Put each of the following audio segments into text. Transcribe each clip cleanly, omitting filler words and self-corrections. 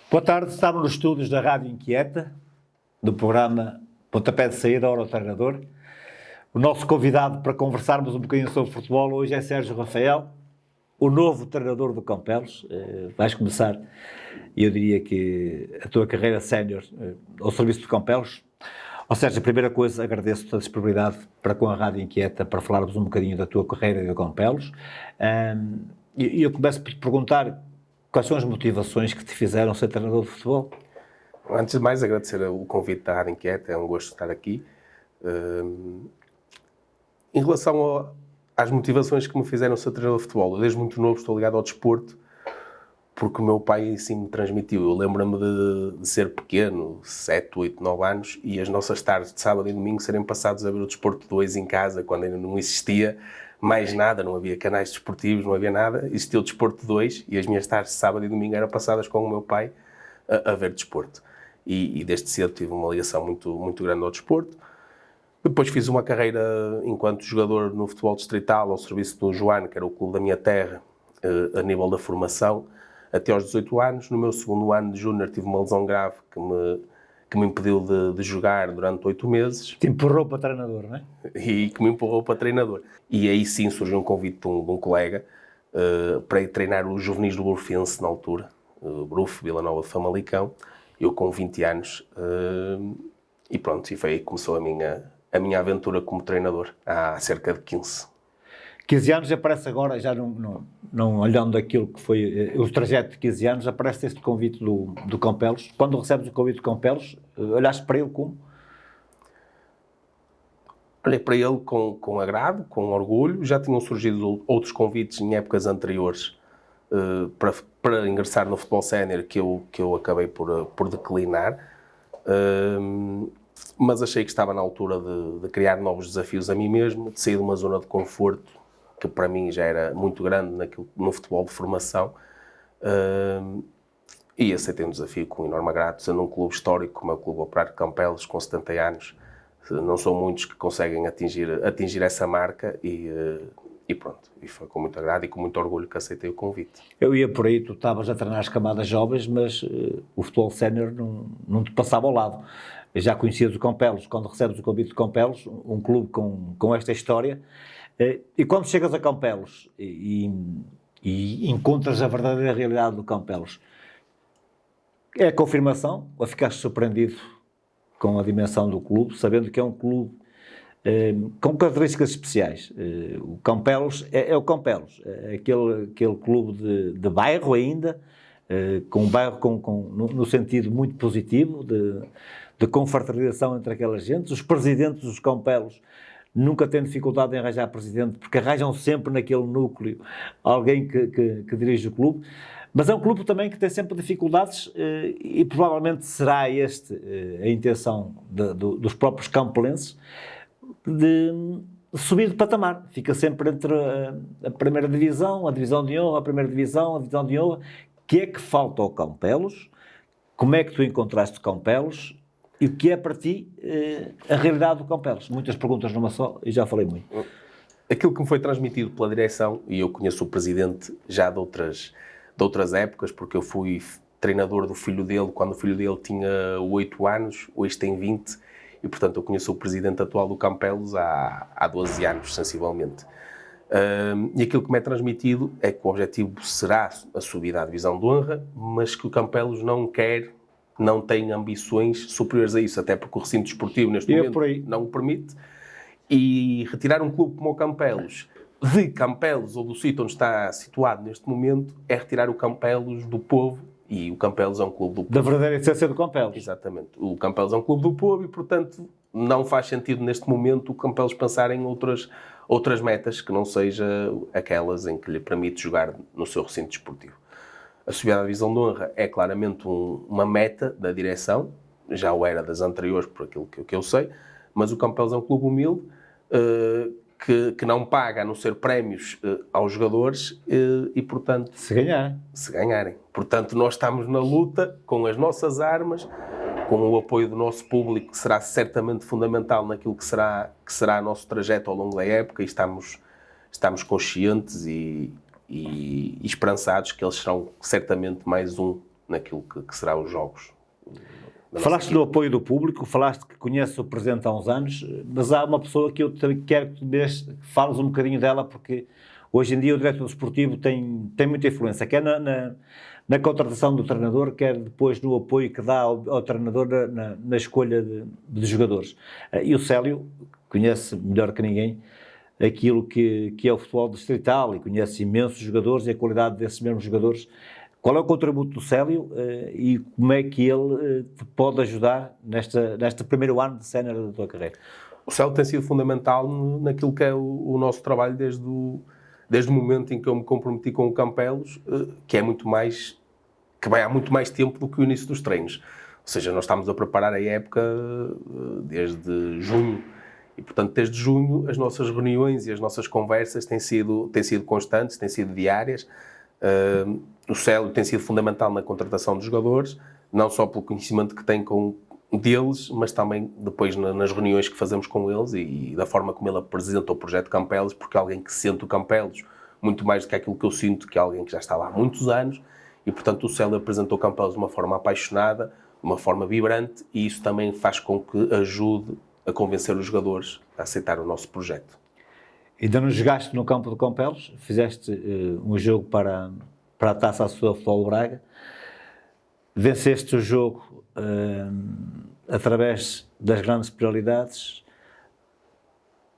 Boa tarde, estamos nos estúdios da Rádio Inquieta, do programa Pontapé de Saída, Hora ao Treinador. O nosso convidado para conversarmos um bocadinho sobre futebol hoje é Sérgio Rafael, o novo treinador do Campelos. Vais começar, eu diria que a tua carreira sénior ao serviço do Campelos. Ou seja, a primeira coisa, agradeço-te a disponibilidade para com a Rádio Inquieta para falarmos um bocadinho da tua carreira e do Campelos. E eu começo por te perguntar quais são as motivações que te fizeram ser treinador de futebol? Antes de mais, agradecer o convite da Rádio Inquieta, é um gosto estar aqui. Em relação às motivações que me fizeram ser treinador de futebol, eu desde muito novo estou ligado ao desporto, porque o meu pai assim me transmitiu. Eu lembro-me de ser pequeno, 7, 8, 9 anos, e as nossas tardes de sábado e domingo serem passados a ver o Desporto 2 em casa, quando ainda não existia mais nada, não havia canais desportivos, não havia nada, existia o Desporto 2, e as minhas tardes de sábado e domingo eram passadas com o meu pai a ver desporto. E desde cedo tive uma ligação muito grande ao desporto. Depois fiz uma carreira enquanto jogador no futebol distrital, ao serviço do Joano, que era o clube da minha terra, a nível da formação, até aos 18 anos. No meu segundo ano de júnior tive uma lesão grave que me impediu de jogar durante 8 meses. Te empurrou para treinador, não é? E que me empurrou para treinador. E aí sim surgiu um convite de um colega para ir treinar os juvenis do Brufense na altura, Bruf, Vila Nova de Famalicão, eu com 20 anos. E pronto, e foi aí que começou a minha aventura como treinador, há cerca de 15. 15 anos aparece agora, já não olhando aquilo que foi o trajeto de 15 anos, aparece este convite do Campelos. Quando recebes o convite do Campelos, olhaste para ele como? Olhei para ele com agrado, com orgulho. Já tinham surgido outros convites em épocas anteriores para ingressar no futebol sénior que eu acabei por declinar. Mas achei que estava na altura de criar novos desafios a mim mesmo, de sair de uma zona de conforto que para mim já era muito grande no futebol de formação, e aceitei um desafio com enorme agrado, sendo um clube histórico como é o Clube Operário de Campelos, com 70 anos. Não são muitos que conseguem atingir essa marca e pronto. E foi com muito agrado e com muito orgulho que aceitei o convite. Eu ia por aí, tu estavas a treinar as camadas jovens, mas o futebol sénior não te passava ao lado. Já conhecias o Campelos, quando recebes o convite do Campelos, um clube com esta história, e quando chegas a Campelos e encontras a verdadeira realidade do Campelos, é a confirmação, ou ficaste surpreendido com a dimensão do clube, sabendo que é um clube com características especiais? O Campelos é o Campelos, é aquele clube de bairro ainda, com um bairro no sentido muito positivo, de confraternização entre aquelas gentes. Os presidentes dos Campelos nunca têm dificuldade em arranjar presidente, porque arranjam sempre naquele núcleo alguém que dirige o clube. Mas é um clube também que tem sempre dificuldades e provavelmente será a intenção dos próprios campelenses de subir de patamar. Fica sempre entre a primeira divisão, a divisão de honra, a primeira divisão, a divisão de honra. O que é que falta ao Campelos? Como é que tu encontraste o Campelos? E o que é para ti a realidade do Campelos? Muitas perguntas numa só e já falei muito. Aquilo que me foi transmitido pela direção, e eu conheço o presidente já de outras épocas, porque eu fui treinador do filho dele quando o filho dele tinha 8 anos, hoje tem 20, e portanto eu conheço o presidente atual do Campelos há 12 anos, sensivelmente. E aquilo que me é transmitido é que o objetivo será a subida à divisão de honra, mas que o Campelos não tem ambições superiores a isso, até porque o recinto desportivo neste momento não o permite, e retirar um clube como o Campelos de Campelos ou do sítio onde está situado neste momento é retirar o Campelos do povo, e o Campelos é um clube do povo. Da verdadeira essência do Campelos. Exatamente. O Campelos é um clube do povo e, portanto, não faz sentido neste momento o Campelos pensar em outras metas que não seja aquelas em que lhe permite jogar no seu recinto desportivo. A subida à divisão de honra é claramente uma meta da direção, já o era das anteriores por aquilo que eu sei, mas o Campelos é um clube humilde que não paga a não ser prémios aos jogadores e, portanto... Se ganharem. Portanto, nós estamos na luta com as nossas armas, com o apoio do nosso público, que será certamente fundamental naquilo que será o nosso trajeto ao longo da época, e estamos conscientes e esperançados que eles serão certamente mais um naquilo que será os jogos. Falaste do apoio do público, falaste que conheces o Presidente há uns anos, mas há uma pessoa que eu também quero que fales um bocadinho dela, porque hoje em dia o diretor desportivo tem muita influência, quer na contratação do treinador, quer depois no apoio que dá ao treinador na escolha de jogadores. E o Célio conhece melhor que ninguém aquilo que é o futebol distrital e conhece imensos jogadores e a qualidade desses mesmos jogadores. Qual é o contributo do Célio e como é que ele te pode ajudar neste primeiro ano de sénior da tua carreira? O Célio tem sido fundamental naquilo que é o nosso trabalho desde o momento em que eu me comprometi com o Campelos, que vai há muito mais tempo do que o início dos treinos. Ou seja, nós estamos a preparar a época desde junho. E, portanto, desde junho, as nossas reuniões e as nossas conversas têm sido constantes, têm sido diárias. O Célio tem sido fundamental na contratação dos jogadores, não só pelo conhecimento que tem deles, mas também depois nas reuniões que fazemos com eles e da forma como ele apresenta o projeto Campelos, porque é alguém que sente o Campelos muito mais do que aquilo que eu sinto, que é alguém que já está lá há muitos anos, e, portanto, o Célio apresentou o Campelos de uma forma apaixonada, de uma forma vibrante, e isso também faz com que ajude a convencer os jogadores a aceitar o nosso projeto. Ainda não jogaste no campo do Campelos, fizeste um jogo para a Taça Associação Futebol Braga, venceste o jogo através das grandes penalidades.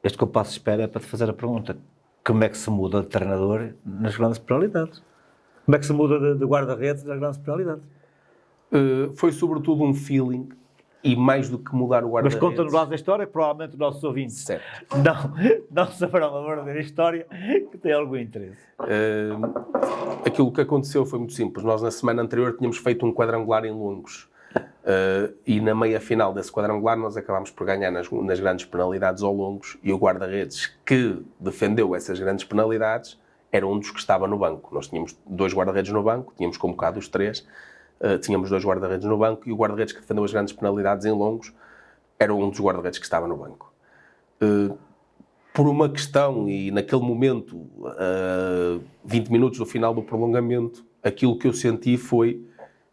Este compasso de espera é para te fazer a pergunta: como é que se muda de treinador nas grandes penalidades? Como é que se muda de guarda-redes nas grandes penalidades? Foi sobretudo um feeling. E mais do que mudar o guarda-redes... Mas conta-nos lá a história, que provavelmente os nossos ouvintes certo. não saberão a verdadeira história, que tem algum interesse. Aquilo que aconteceu foi muito simples. Nós, na semana anterior, tínhamos feito um quadrangular em Longos. E na meia-final desse quadrangular, nós acabámos por ganhar nas grandes penalidades ao Longos, e o guarda-redes que defendeu essas grandes penalidades era um dos que estava no banco. Nós tínhamos 2 guarda-redes no banco, tínhamos convocado os 3... tínhamos 2 guarda-redes no banco e o guarda-redes que defendeu as grandes penalidades em Longos era um dos guarda-redes que estava no banco. Por uma questão, e naquele momento, 20 minutos do final do prolongamento, aquilo que eu senti foi: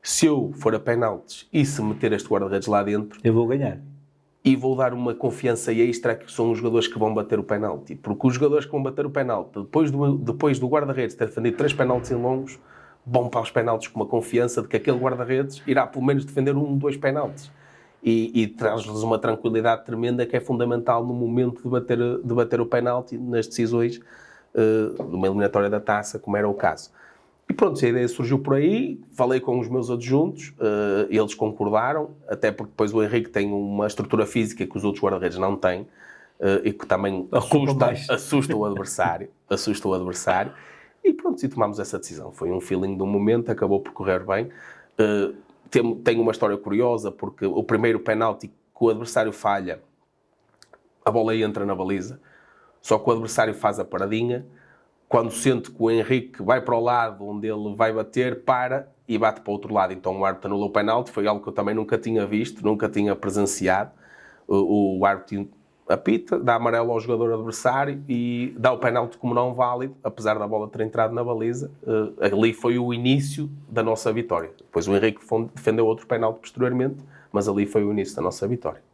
se eu for a penaltis e se meter este guarda-redes lá dentro, eu vou ganhar. E vou dar uma confiança extra que são os jogadores que vão bater o penalti. Porque os jogadores que vão bater o penalti, depois do guarda-redes ter defendido 3 penaltis em Longos, vão para os penaltis com uma confiança de que aquele guarda-redes irá pelo menos defender 2 penaltis. E traz-lhes uma tranquilidade tremenda que é fundamental no momento de bater o penalti nas decisões de uma eliminatória da taça, como era o caso. E pronto, a ideia surgiu por aí, falei com os meus adjuntos, eles concordaram, até porque depois o Henrique tem uma estrutura física que os outros guarda-redes não têm, e que também assusta o adversário. E pronto, e tomámos essa decisão. Foi um feeling do momento, acabou por correr bem. Tem uma história curiosa, porque o primeiro penalti que o adversário falha, a bola entra na baliza, só que o adversário faz a paradinha. Quando sente que o Henrique vai para o lado onde ele vai bater, para e bate para o outro lado. Então o árbitro anulou o penalti, foi algo que eu também nunca tinha visto, nunca tinha presenciado. O árbitro apita, dá amarelo ao jogador adversário e dá o penalti como não válido, apesar da bola ter entrado na baliza. Ali foi o início da nossa vitória. Depois o Henrique defendeu outro penalti posteriormente, mas ali foi o início da nossa vitória.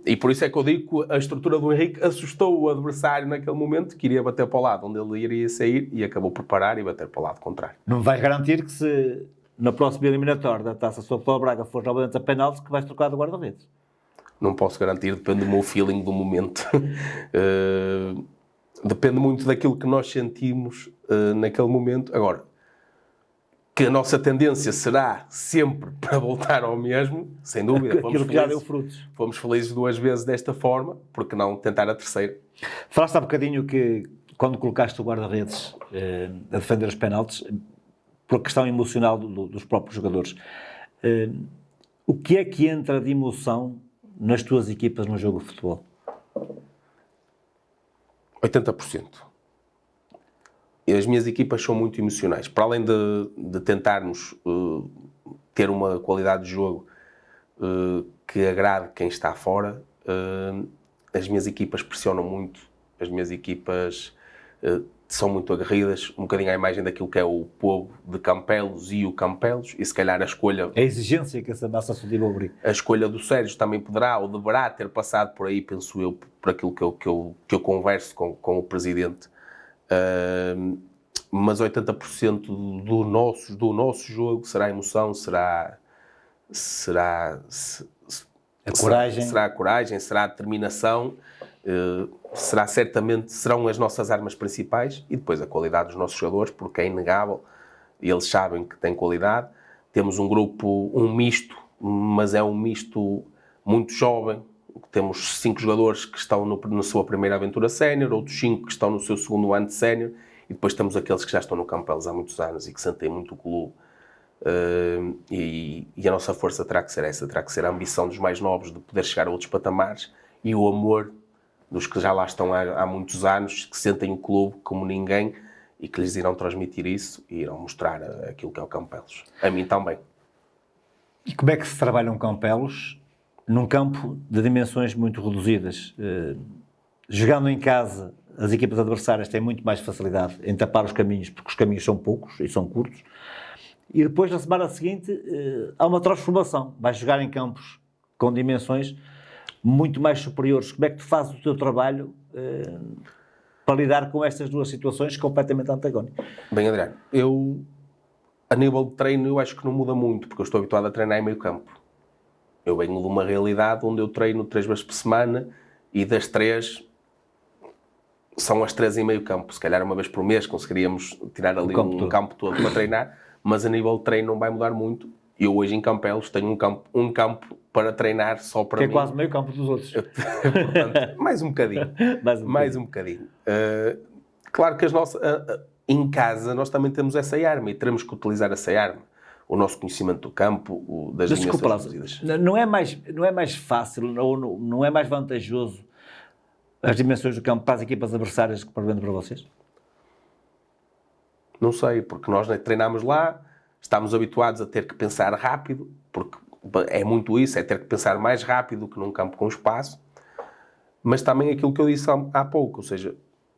E por isso é que eu digo que a estrutura do Henrique assustou o adversário naquele momento, que iria bater para o lado onde ele iria sair, e acabou por parar e bater para o lado contrário. Não vais garantir que se na próxima eliminatória da Taça Futebol Braga for novamente a penalti, que vais trocar de guarda-redes? Não posso garantir, depende do meu feeling do momento. Depende muito daquilo que nós sentimos naquele momento. Agora, que a nossa tendência será sempre para voltar ao mesmo, sem dúvida. Aquilo que já deu frutos. Fomos felizes 2 vezes desta forma, porque não tentar a terceira? Falaste há bocadinho que, quando colocaste o guarda-redes a defender os penaltis, por questão emocional dos próprios jogadores, o que é que entra de emoção nas tuas equipas no jogo de futebol? 80%. As minhas equipas são muito emocionais. Para além de tentarmos ter uma qualidade de jogo que agrade quem está fora, as minhas equipas pressionam muito. As minhas equipas são muito aguerridas, um bocadinho à imagem daquilo que é o povo de Campelos e o Campelos, e se calhar A exigência que essa massa associativa obriga. a escolha do Sérgio também poderá ou deverá ter passado por aí, penso eu, por aquilo que eu converso com o Presidente. Mas 80% do nosso jogo será emoção, será A coragem. será a coragem, será a determinação, serão as nossas armas principais, e depois a qualidade dos nossos jogadores, porque é inegável, eles sabem que têm qualidade. Temos um grupo, um misto, mas é um misto muito jovem. Temos 5 jogadores que estão na sua primeira aventura sénior, outros 5 que estão no seu segundo ano de sénior, e depois temos aqueles que já estão no Campelos há muitos anos e que sentem muito o clube. E a nossa força terá que ser essa, terá que ser a ambição dos mais novos de poder chegar a outros patamares, e o amor dos que já lá estão há muitos anos, que sentem o clube como ninguém e que lhes irão transmitir isso e irão mostrar aquilo que é o Campelos. A mim também. E como é que se trabalha um Campelos num campo de dimensões muito reduzidas? Jogando em casa, as equipas adversárias têm muito mais facilidade em tapar os caminhos, porque os caminhos são poucos e são curtos. E depois, na semana seguinte, há uma transformação. Vais jogar em campos com dimensões muito mais superiores. Como é que tu fazes o teu trabalho para lidar com estas duas situações completamente antagónicas? Bem, Adriano, a nível de treino, eu acho que não muda muito, porque eu estou habituado a treinar em meio campo. Eu venho de uma realidade onde eu treino 3 vezes por semana, e das 3 são as 3 em meio campo. Se calhar uma vez por mês conseguiríamos tirar ali um campo todo para treinar, mas a nível de treino não vai mudar muito. Eu hoje em Campelos tenho um campo para treinar só para mim. Que é quase meio campo dos outros. Portanto, mais um bocadinho. mais um bocadinho. Claro que em casa nós também temos essa arma e teremos que utilizar essa arma. O nosso conhecimento do campo, das dimensões reduzidas. Não é mais fácil, ou não é mais vantajoso as dimensões do campo para as equipas adversárias que para vocês? Não sei, porque nós treinamos lá, estamos habituados a ter que pensar rápido, porque é muito isso, é ter que pensar mais rápido que num campo com espaço, mas também aquilo que eu disse há pouco, ou seja,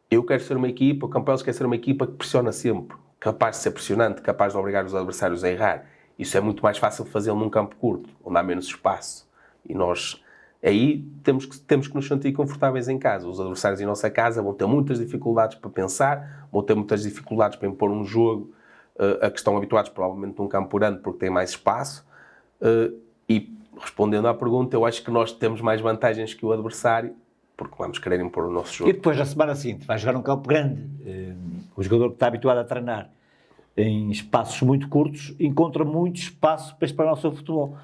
eu quero ser uma equipa, o Campelos quer ser uma equipa que pressiona sempre, capaz de ser pressionante, capaz de obrigar os adversários a errar. Isso é muito mais fácil de fazer num campo curto, onde há menos espaço. E nós, aí, temos que nos sentir confortáveis em casa. Os adversários em nossa casa vão ter muitas dificuldades para pensar, vão ter muitas dificuldades para impor um jogo a que estão habituados, provavelmente, num campo grande, porque tem mais espaço. E, respondendo à pergunta, eu acho que nós temos mais vantagens que o adversário, porque vamos querer impor o nosso jogo. E depois, na semana seguinte, vai jogar num campo grande. O jogador que está habituado a treinar em espaços muito curtos encontra muito espaço para explorar o seu futebol.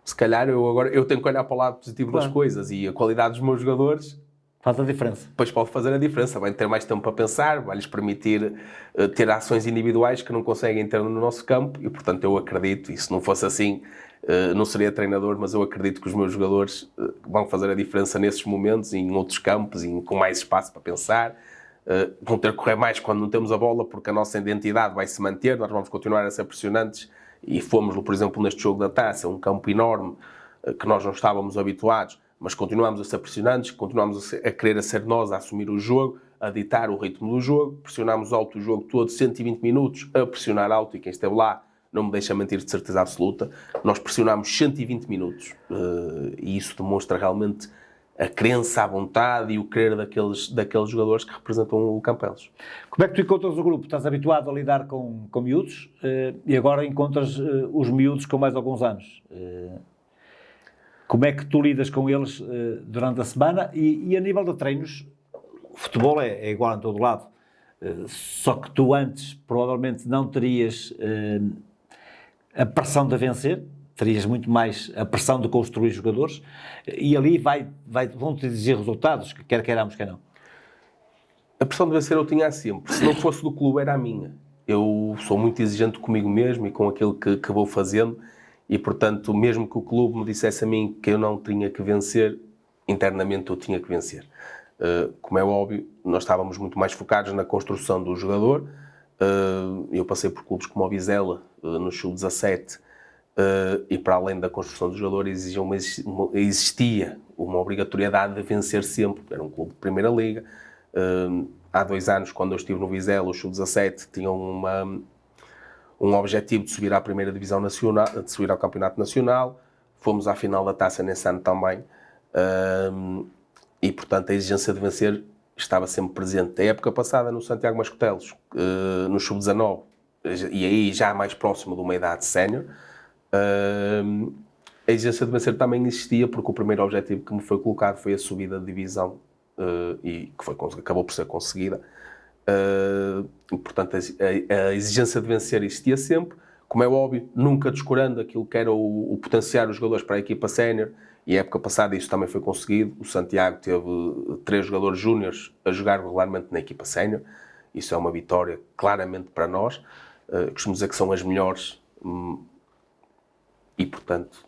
Se calhar eu tenho que olhar para o lado positivo das coisas, e a qualidade dos meus jogadores faz a diferença. Depois pode fazer a diferença. Vai ter mais tempo para pensar, vai-lhes permitir ter ações individuais que não conseguem ter no nosso campo, e portanto eu acredito, e se não fosse assim não seria treinador, mas eu acredito que os meus jogadores vão fazer a diferença nesses momentos, e em outros campos, e com mais espaço para pensar. Vão ter que correr mais quando não temos a bola, porque a nossa identidade vai se manter, nós vamos continuar a ser pressionantes, e fomos, por exemplo, neste jogo da Taça, um campo enorme que nós não estávamos habituados, mas continuamos a ser pressionantes, continuamos a querer ser nós a assumir o jogo, a ditar o ritmo do jogo, pressionámos alto o jogo todo, 120 minutos a pressionar alto, e quem esteve lá não me deixa mentir de certeza absoluta, nós pressionámos 120 minutos, e isso demonstra realmente a crença, a vontade e o querer daqueles jogadores que representam o Campelos. Como é que tu encontras o grupo? Estás habituado a lidar com miúdos e agora encontras os miúdos com mais alguns anos. Como é que tu lidas com eles durante a semana? E a nível de treinos, o futebol é igual em todo lado. Só que tu antes provavelmente não terias a pressão de vencer, terias muito mais a pressão de construir jogadores, e ali vão-te exigir resultados, quer queiramos, quer não. A pressão de vencer eu tinha sempre. Se não fosse do clube, era a minha. Eu sou muito exigente comigo mesmo e com aquilo que vou fazendo, e portanto, mesmo que o clube me dissesse a mim que eu não tinha que vencer, internamente eu tinha que vencer. Como é óbvio, nós estávamos muito mais focados na construção do jogador. Eu passei por clubes como o Vizela, no Sub-17, e para além da construção do jogador existia uma obrigatoriedade de vencer sempre. Era um clube de primeira liga, há 2 anos, quando eu estive no Vizela, o Sub-17 tinham um objetivo de subir à primeira divisão nacional, de subir ao campeonato nacional. Fomos à final da taça nesse ano também. E, portanto, a exigência de vencer estava sempre presente. A época passada, no Santiago Mascotelos, no Sub-19, e aí já mais próximo de uma idade sénior, a exigência de vencer também existia, porque o primeiro objetivo que me foi colocado foi a subida de divisão, e que acabou por ser conseguida. Portanto, a exigência de vencer existia sempre, como é óbvio, nunca descurando aquilo que era o potenciar os jogadores para a equipa sénior, e a época passada isso também foi conseguido. O Santiago teve 3 jogadores júniores a jogar regularmente na equipa sénior. Isso é uma vitória claramente para nós. Costumo dizer que são as melhores, e portanto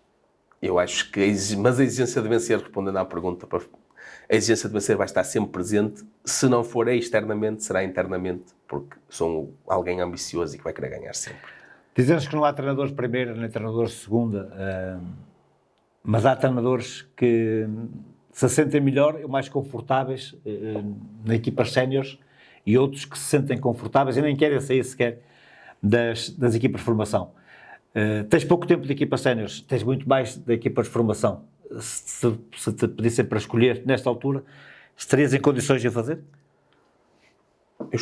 eu acho que mas a exigência de vencer, respondendo à pergunta, a exigência de vencer vai estar sempre presente. Se não for externamente, será internamente, porque sou alguém ambicioso e que vai querer ganhar sempre. Dizemos que não há treinadores de primeira nem treinadores de segunda, mas há treinadores que se sentem melhor e mais confortáveis na equipas séniores, e outros que se sentem confortáveis e nem querem sair sequer das equipas de formação. Tens pouco tempo de equipas séniores, tens muito mais de equipas de formação. Se te pedissem para escolher nesta altura, estarias em condições de o fazer? Eu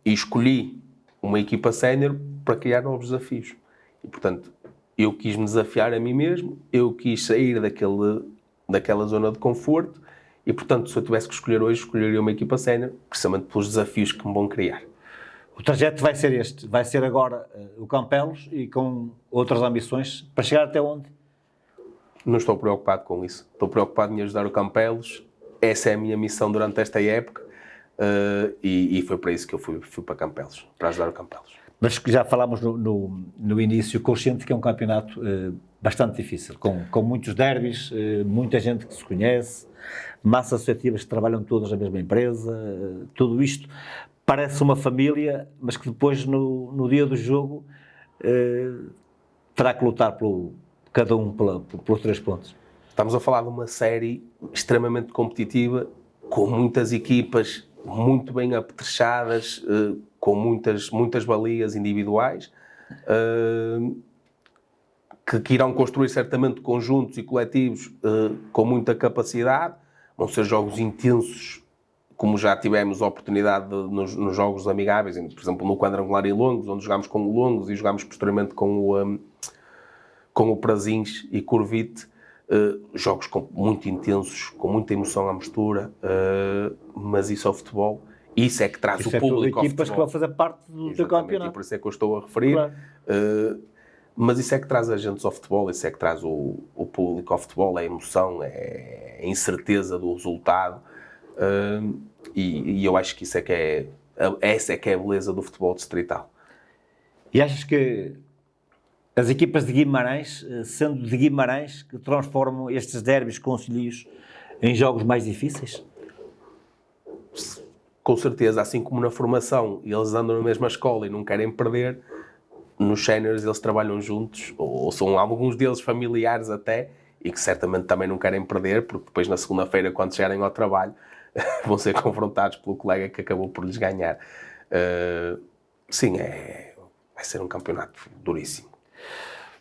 escolhi uma equipa sénior para criar novos desafios. E, portanto, eu quis me desafiar a mim mesmo, eu quis sair daquela zona de conforto e, portanto, se eu tivesse que escolher hoje, escolheria uma equipa sénior, precisamente pelos desafios que me vão criar. O trajeto vai ser este, vai ser agora o Campelos e com outras ambições, para chegar até onde? Não estou preocupado com isso. Estou preocupado em ajudar o Campelos. Essa é a minha missão durante esta época, e foi para isso que eu fui para Campelos, para ajudar o Campelos. Mas já falámos no início, consciente que é um campeonato bastante difícil, com muitos derbys, muita gente que se conhece, massas associativas que trabalham todas na mesma empresa, tudo isto parece uma família, mas que depois no dia do jogo terá que lutar cada um pelos 3 pontos. Estamos a falar de uma série extremamente competitiva, com muitas equipas muito bem apetrechadas, com muitas balias individuais, que irão construir certamente conjuntos e coletivos com muita capacidade. Vão ser jogos intensos, como já tivemos a oportunidade nos jogos amigáveis, por exemplo, no quadrangular em Longos, onde jogámos com o Longos e jogámos posteriormente com o Prazins e Corvite. Jogos muito intensos, com muita emoção à mistura, mas isso é o futebol. Isso é que traz o público ao futebol. Equipas que vão fazer parte do teu campeonato. E por isso é que eu estou a referir. Claro. Mas isso é que traz agentes ao futebol, isso é que traz o público ao futebol, é a emoção, é a incerteza do resultado. E eu acho que essa é que é a beleza do futebol distrital. E achas que as equipas de Guimarães, sendo de Guimarães, que transformam estes derbys concilios em jogos mais difíceis? Com certeza, assim como na formação eles andam na mesma escola e não querem perder, nos séniores eles trabalham juntos, ou são alguns deles familiares até, e que certamente também não querem perder, porque depois na segunda-feira, quando chegarem ao trabalho, vão ser confrontados pelo colega que acabou por lhes ganhar. Sim, vai ser um campeonato duríssimo.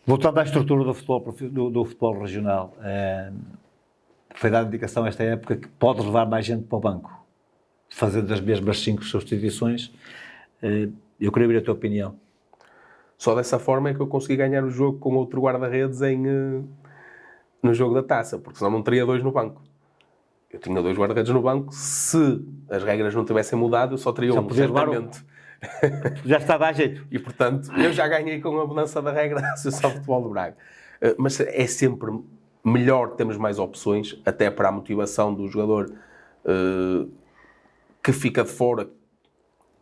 Voltando à estrutura do futebol regional, foi dada indicação a esta época que pode levar mais gente para o banco, fazendo as mesmas 5 substituições. Eu queria ouvir a tua opinião. Só dessa forma é que eu consegui ganhar o jogo com outro guarda-redes no jogo da taça, porque senão não teria 2 no banco. Eu tinha 2 guarda-redes no banco, se as regras não tivessem mudado, eu só teria um, certamente. Já está a dar jeito. E, portanto, eu já ganhei com a mudança da regra da Associação de Futebol do Braga. Mas é sempre melhor termos mais opções, até para a motivação do jogador que fica de fora.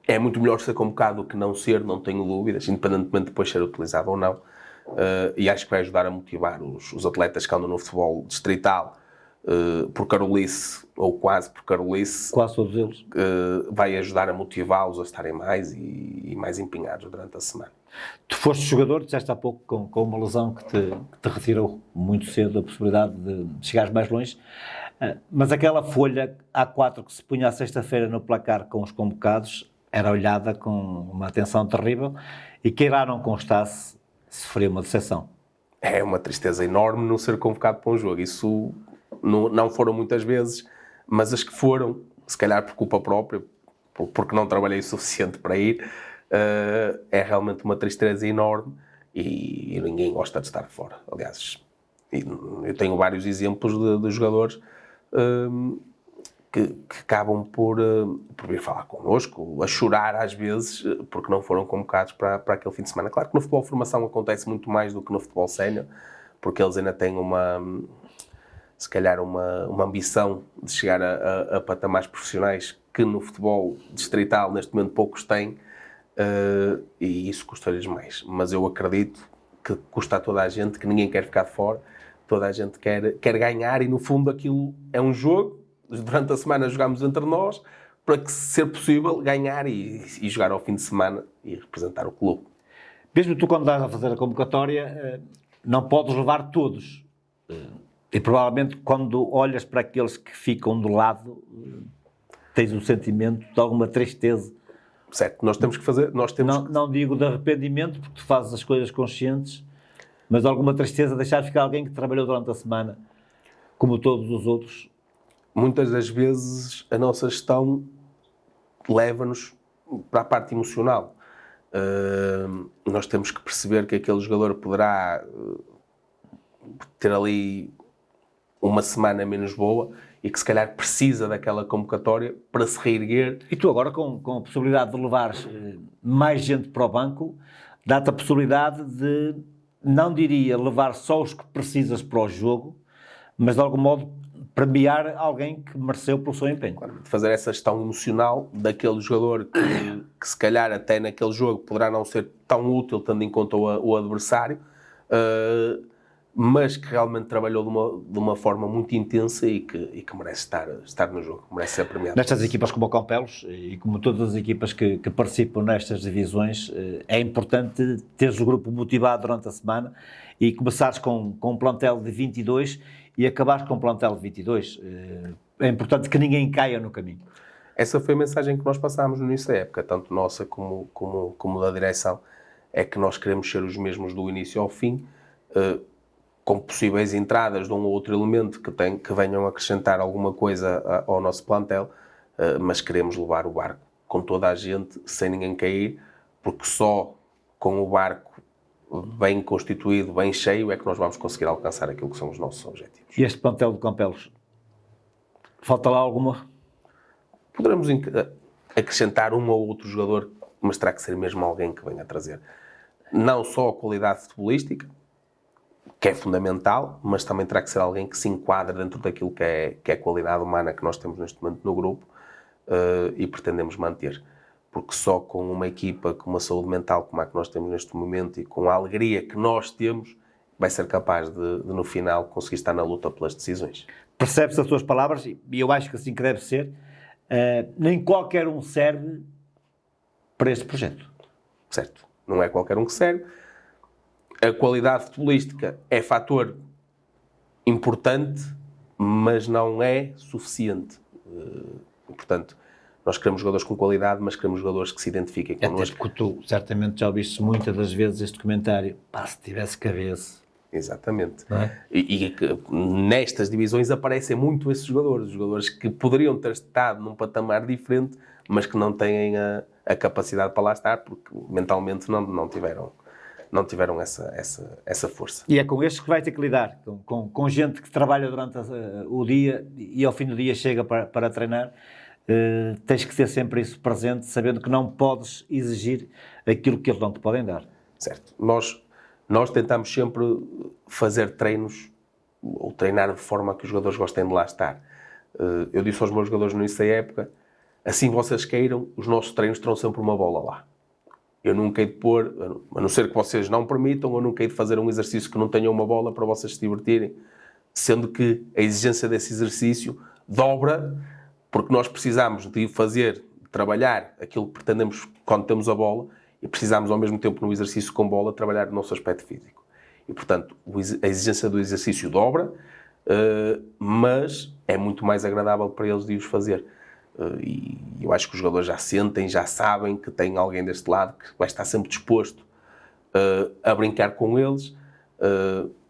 É muito melhor ser convocado do que não ser, não tenho dúvidas, independentemente de depois ser utilizado ou não. E acho que vai ajudar a motivar os atletas que andam no futebol distrital, por carolice, ou quase por carolice. Quase todos eles. Vai ajudar a motivá-los a estarem mais e mais empenhados durante a semana. Tu foste jogador, disseste há pouco, com uma lesão que te retirou muito cedo a possibilidade de chegares mais longe. Mas aquela folha A4 que se punha à sexta-feira no placar com os convocados era olhada com uma atenção terrível e quem lá não constasse sofria uma decepção. É uma tristeza enorme não ser convocado para um jogo. Isso não foram muitas vezes, mas as que foram, se calhar por culpa própria, porque não trabalhei o suficiente para ir, é realmente uma tristeza enorme e ninguém gosta de estar fora. Aliás, eu tenho vários exemplos de jogadores que acabam por vir falar connosco, a chorar às vezes, porque não foram convocados para aquele fim de semana. Claro que no futebol de formação acontece muito mais do que no futebol sénior, porque eles ainda têm se calhar uma ambição de chegar a patamares profissionais que no futebol distrital neste momento poucos têm, e isso custa-lhes mais. Mas eu acredito que custa a toda a gente, que ninguém quer ficar de fora, toda a gente quer ganhar e no fundo aquilo é um jogo. Durante a semana jogamos entre nós para que, se ser possível, ganhar e jogar ao fim de semana e representar o clube. Mesmo tu, quando estás a fazer a convocatória, não podes levar todos. E provavelmente, quando olhas para aqueles que ficam do lado, tens um sentimento de alguma tristeza. Certo, nós temos que fazer... Não digo de arrependimento, porque tu fazes as coisas conscientes, mas alguma tristeza de deixar ficar alguém que trabalhou durante a semana, como todos os outros. Muitas das vezes a nossa gestão leva-nos para a parte emocional. Nós temos que perceber que aquele jogador poderá ter ali uma semana menos boa e que se calhar precisa daquela convocatória para se reerguer. E tu agora, com a possibilidade de levares mais gente para o banco, dá-te a possibilidade de, não diria levar só os que precisas para o jogo, mas de algum modo premiar alguém que mereceu pelo seu empenho. Claro, de fazer essa gestão emocional daquele jogador que se calhar até naquele jogo poderá não ser tão útil tendo em conta o adversário, mas que realmente trabalhou de uma forma muito intensa e que merece estar no jogo, merece ser premiado. Nestas equipas como o Campelos e como todas as equipas que participam nestas divisões, é importante teres o grupo motivado durante a semana e começares com um plantel de 22 e acabares com um plantel de 22. É importante que ninguém caia no caminho. Essa foi a mensagem que nós passámos no início da época, tanto nossa como da direção, é que nós queremos ser os mesmos do início ao fim, com possíveis entradas de um ou outro elemento que venham acrescentar alguma coisa ao nosso plantel, mas queremos levar o barco com toda a gente, sem ninguém cair, porque só com o barco bem constituído, bem cheio, é que nós vamos conseguir alcançar aquilo que são os nossos objetivos. E este plantel de Campelos, falta lá alguma? Poderemos acrescentar um ou outro jogador, mas terá que ser mesmo alguém que venha trazer não só a qualidade futebolística, que é fundamental, mas também terá que ser alguém que se enquadre dentro daquilo que é a qualidade humana que nós temos neste momento no grupo, e pretendemos manter. Porque só com uma equipa com uma saúde mental como a que nós temos neste momento e com a alegria que nós temos, vai ser capaz de no final, conseguir estar na luta pelas decisões. Percebe-se as tuas palavras, e eu acho que assim que deve ser. Nem qualquer um serve para este projeto. Certo. Não é qualquer um que serve. A qualidade futebolística é fator importante, mas não é suficiente. Portanto, nós queremos jogadores com qualidade, mas queremos jogadores que se identifiquem connosco. Até porque tu certamente já ouviste muitas das vezes este comentário. Se tivesse cabeça. Exatamente. Não é? E que nestas divisões aparecem muito esses jogadores que poderiam ter estado num patamar diferente, mas que não têm a capacidade para lá estar, porque mentalmente não tiveram essa força. E é com estes que vai ter que lidar, com gente que trabalha durante o dia e ao fim do dia chega para treinar. Tens que ter sempre isso presente, sabendo que não podes exigir aquilo que eles não te podem dar. Certo. Nós tentamos sempre fazer treinos ou treinar de forma a que os jogadores gostem de lá estar. Eu disse aos meus jogadores no início da época, assim vocês queiram, os nossos treinos terão sempre uma bola lá. Eu nunca hei de pôr, a não ser que vocês não permitam, eu nunca hei de fazer um exercício que não tenha uma bola para vocês se divertirem, sendo que a exigência desse exercício dobra, porque nós precisamos de trabalhar aquilo que pretendemos quando temos a bola, e precisamos ao mesmo tempo no exercício com bola trabalhar o nosso aspecto físico. E portanto, a exigência do exercício dobra, mas é muito mais agradável para eles de os fazer. E eu acho que os jogadores já sentem, já sabem que tem alguém deste lado que vai estar sempre disposto a brincar com eles.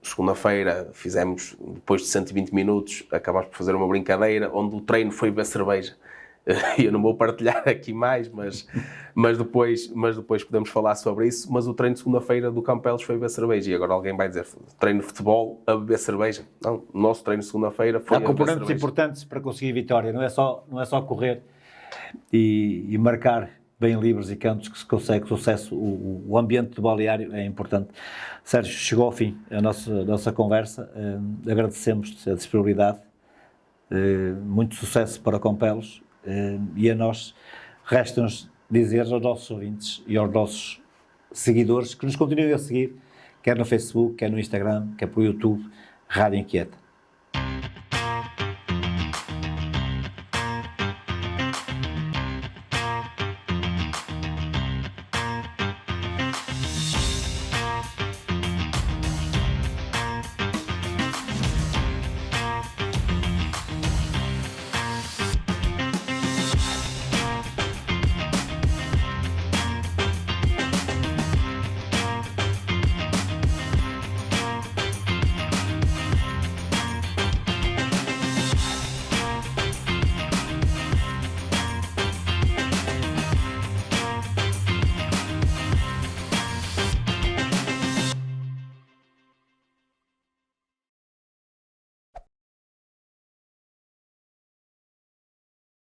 Segunda-feira fizemos, depois de 120 minutos, acabámos por fazer uma brincadeira onde o treino foi beber cerveja. Eu não vou partilhar aqui mais, mas depois podemos falar sobre isso. Mas o treino de segunda-feira do Campelos foi beber cerveja. E agora alguém vai dizer, treino de futebol a beber cerveja. Não, o nosso treino de segunda-feira foi Há componentes importantes para conseguir vitória. Não é só correr e marcar bem livres e cantos que se consegue sucesso. O ambiente do balneário é importante. Sérgio, chegou ao fim a nossa conversa. Agradecemos a disponibilidade. Muito sucesso para Campelos. E a nós resta-nos dizer aos nossos ouvintes e aos nossos seguidores que nos continuem a seguir, quer no Facebook, quer no Instagram, quer pelo YouTube, Rádio Inquieta.